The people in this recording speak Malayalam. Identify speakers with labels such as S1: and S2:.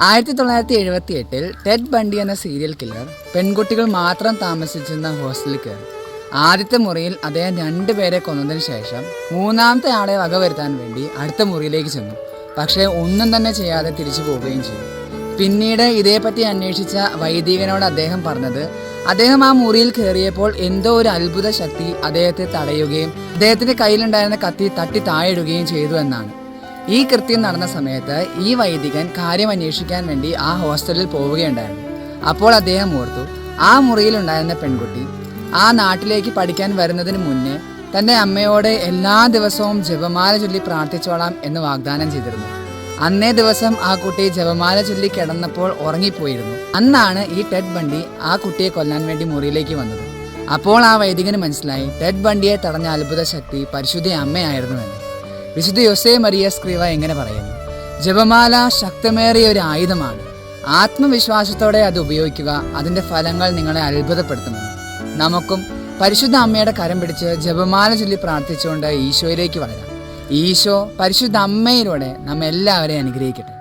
S1: 1978 ടെഡ് ബണ്ടി എന്ന സീരിയൽ കില്ലർ പെൺകുട്ടികൾ മാത്രം താമസിച്ചിരുന്ന ഹോസ്റ്റലിൽ കയറി. ആദ്യത്തെ മുറിയിൽ അദ്ദേഹം 2 പേരെ കൊന്നതിന് ശേഷം 3-ാമത്തെ ആളെ വകവരുത്താൻ വേണ്ടി അടുത്ത മുറിയിലേക്ക് ചെന്നു. പക്ഷേ ഒന്നും തന്നെ ചെയ്യാതെ തിരിച്ചു പോവുകയും ചെയ്തു. പിന്നീട് ഇതേപ്പറ്റി അന്വേഷിച്ച വൈദികനോട് അദ്ദേഹം പറഞ്ഞത്, അദ്ദേഹം ആ മുറിയിൽ കയറിയപ്പോൾ എന്തോ ഒരു അത്ഭുത ശക്തി അദ്ദേഹത്തെ തടയുകയും അദ്ദേഹത്തിൻ്റെ കയ്യിലുണ്ടായിരുന്ന കത്തി തട്ടി താഴിടുകയും ചെയ്തു എന്നാണ്. ഈ കൃത്യം നടന്ന സമയത്ത് ഈ വൈദികൻ കാര്യം അന്വേഷിക്കാൻ വേണ്ടി ആ ഹോസ്റ്റലിൽ പോവുകയുണ്ടായിരുന്നു. അപ്പോൾ അദ്ദേഹം ഓർത്തു, ആ മുറിയിലുണ്ടായിരുന്ന പെൺകുട്ടി ആ നാട്ടിലേക്ക് പഠിക്കാൻ വരുന്നതിന് മുന്നേ തൻ്റെ അമ്മയോട് എല്ലാ ദിവസവും ജപമാല ചൊല്ലി പ്രാർത്ഥിച്ചോളാം എന്ന് വാഗ്ദാനം ചെയ്തിരുന്നു. അന്നേ ദിവസം ആ കുട്ടി ജപമാല ചൊല്ലി കിടന്നപ്പോൾ ഉറങ്ങിപ്പോയിരുന്നു. അന്നാണ് ഈ ടെഡ് ബണ്ടി ആ കുട്ടിയെ കൊല്ലാൻ വേണ്ടി മുറിയിലേക്ക് വന്നത്. അപ്പോൾ ആ വൈദികന് മനസ്സിലായി, ടെഡ് ബണ്ടിയെ തടഞ്ഞ അത്ഭുത ശക്തി പരിശുദ്ധ അമ്മയായിരുന്നുവെന്ന്. വിശുദ്ധ യോസേ മരിയ സ്ക്രീവ എങ്ങനെ പറയുന്നു, ജപമാല ശക്തമേറിയ ഒരു ആയുധമാണ്. ആത്മവിശ്വാസത്തോടെ അത് ഉപയോഗിക്കുക, അതിൻ്റെ ഫലങ്ങൾ നിങ്ങളെ അത്ഭുതപ്പെടുത്തുമെന്ന്. നമുക്കും പരിശുദ്ധ അമ്മയുടെ കരം പിടിച്ച് ജപമാല ചൊല്ലി പ്രാർത്ഥിച്ചുകൊണ്ട് ഈശോയിലേക്ക് വളരാം. ഈശോ പരിശുദ്ധ അമ്മയിലൂടെ നമ്മെല്ലാവരെയും അനുഗ്രഹിക്കട്ടെ.